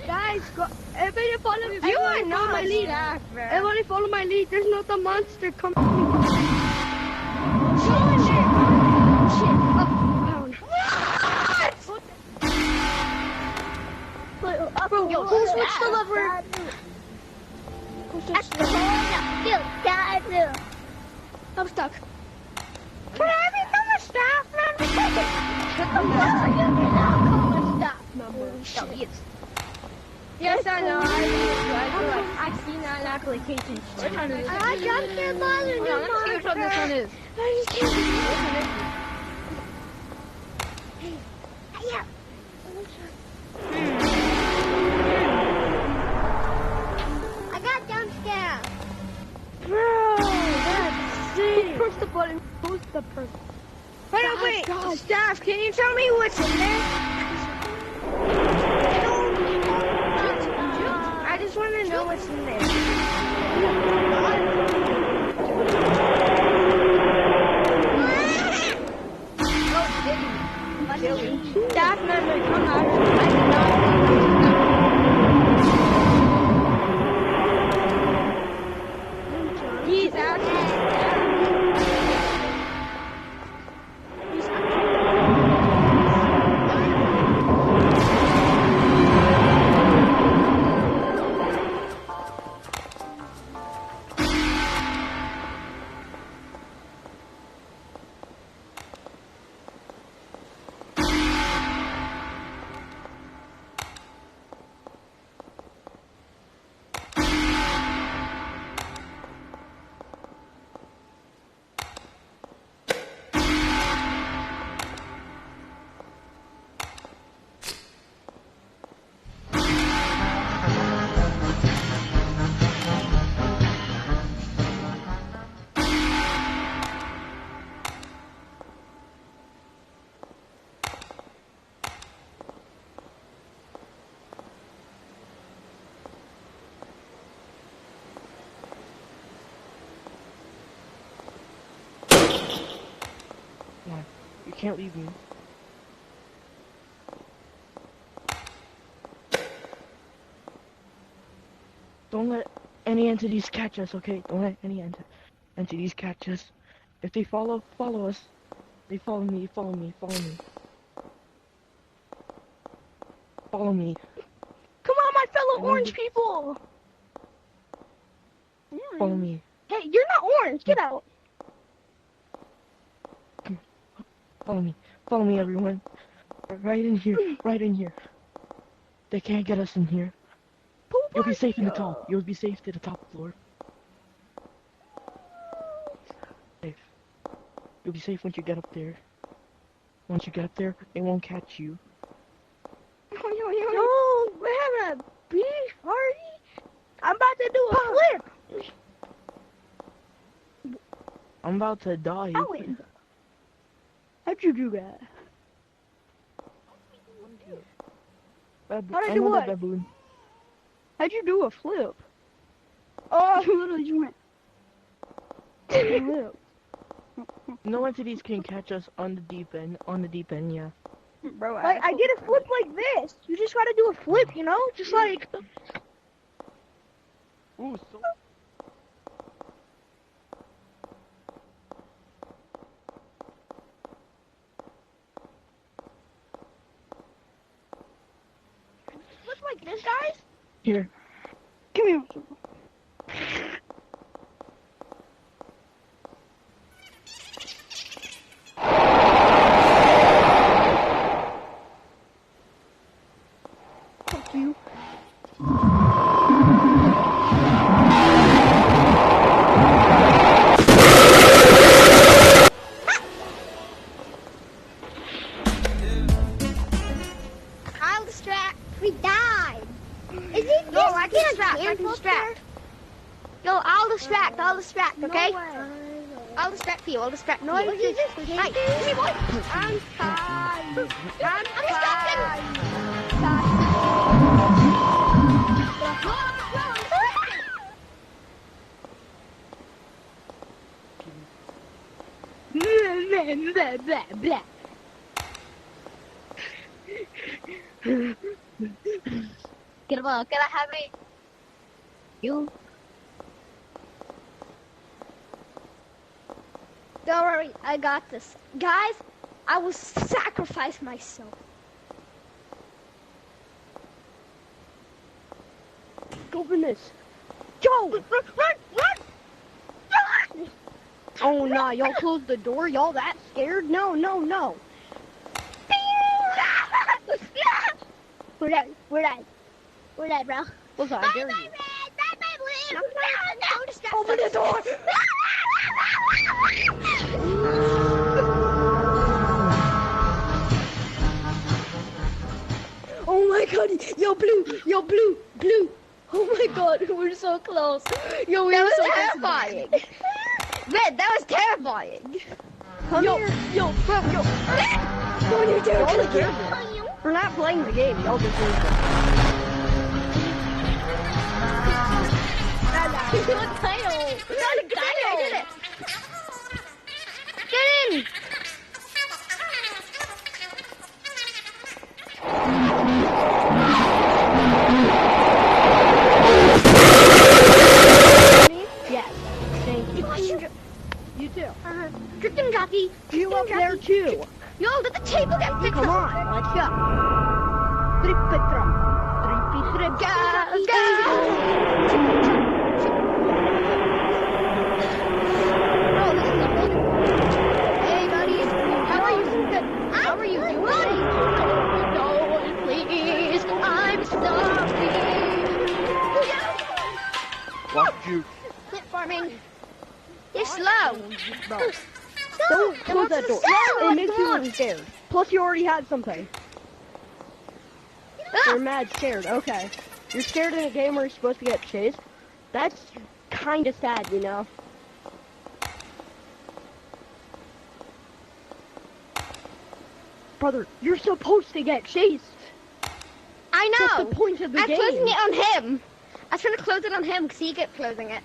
Guys, go, everybody follow me. You are not my lead. staff, bro. Everybody follow my lead. There's not a monster coming. Go in there. Shit. Up, down. What? Bro, Yo, who switched the lever? Who switched the lever? I'm stuck. Can I become a staff member? Shut the fuck up. You cannot become a staff member. Oh, yes. Yes, I know. I've seen that application. I just can't bother you. Let's see which one this one is. I just can't Yeah. I got jump scare. Bro, that's sick. Push the button. Who's the person? Wait. Staff, can you tell me what's in there? I just want to know what's in there. Staff member, come out. He's actually You can't leave me. Don't let any entities catch us, okay? Don't let any entities catch us. If they follow us. They follow me. Follow me. Come on, my fellow orange people. Follow me. Hey, you're not orange. Get out. Follow me, everyone. Right in here. They can't get us in here. You'll be safe in the top. You'll be safe to the top floor. Safe. You'll be safe once you get up there. Once you get up there, they won't catch you. No, we're having a beach party. I'm about to do a flip. I'm about to die. How'd you do that? How'd I do what? Baboon. How'd you do a flip? Oh, you literally just went. Flip. No entities can catch us on the deep end. Yeah. Bro, I did a flip like this. You just gotta do a flip, you know? Just like... Ooh, so... Flip like this, guys? Here. Come here. Fuck you. I'll distract. We died. Is it? No, I can distract. No, I'll distract, okay? I'll distract you, I'll distract you. Right, give me one. I'm tired. I'm Blah, blah, blah, blah. Can I have it? You? Don't worry, I got this. Guys, I will sacrifice myself. Open this. Joe! Run! Oh, nah, y'all closed the door? Y'all that scared? No. We're dead, bro. What's that? I dare you. Open the door! Oh my god, yo blue. Oh my god, we're so close. Yo, That we're was so terrifying. Man, that was terrifying. Come here. Yo. What are you doing? Y'all deserve it. We're not playing the game. Y'all deserve it. I did it. Get in. Yes. Thank you. You too. Chicken jockey. You up there too. Yo, let the table get fixed. Come on, let's go. Tripitra. Hey, buddy. How are you? How are you doing? No, please. I'm sorry. Watch you. Quit farming. You're slow. Don't close that door. It makes you look scared. Plus, you already had something. You're mad scared. Okay. You're scared in a game where you're supposed to get chased? That's kind of sad, you know? Brother, you're supposed to get chased. I know. That's the point of the I'm game. closing it on him. I was trying to close it on him because he kept closing it.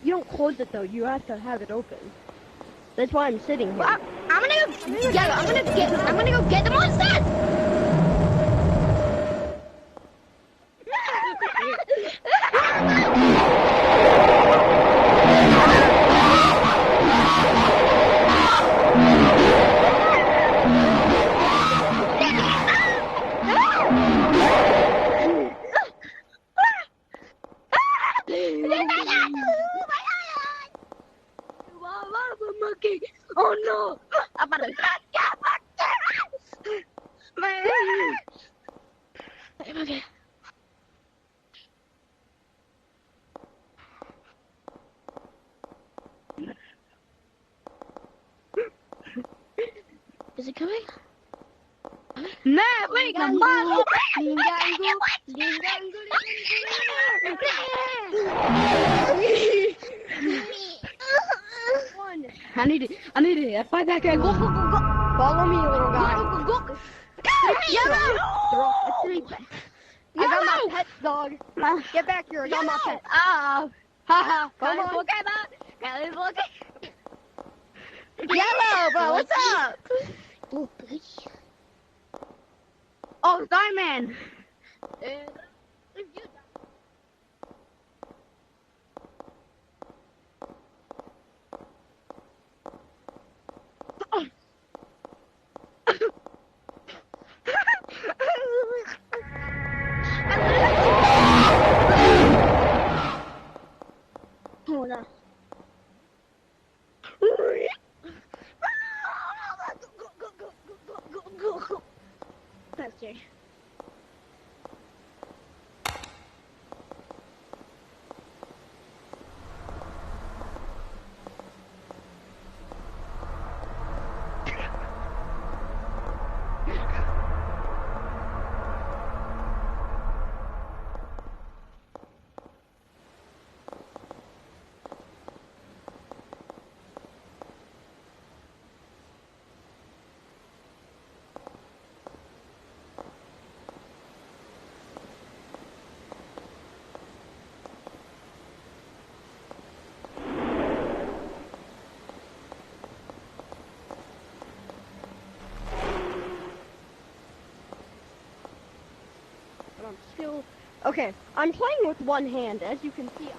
You don't close it though. You have to have it open. That's why I'm sitting here. Well, I'm gonna go get the monsters. Monkey. Oh no! I'm gonna Okay. Is it coming? I need it. Fight back and go. Follow me, little guy. Yellow! I got my pet dog. Get back here. I got my pet. Oh. Haha. Come on. Yellow, bro, what's up? Oh, boy. Oh, Starman. Hold on. Faster. still... Okay, I'm playing with one hand. As you can see,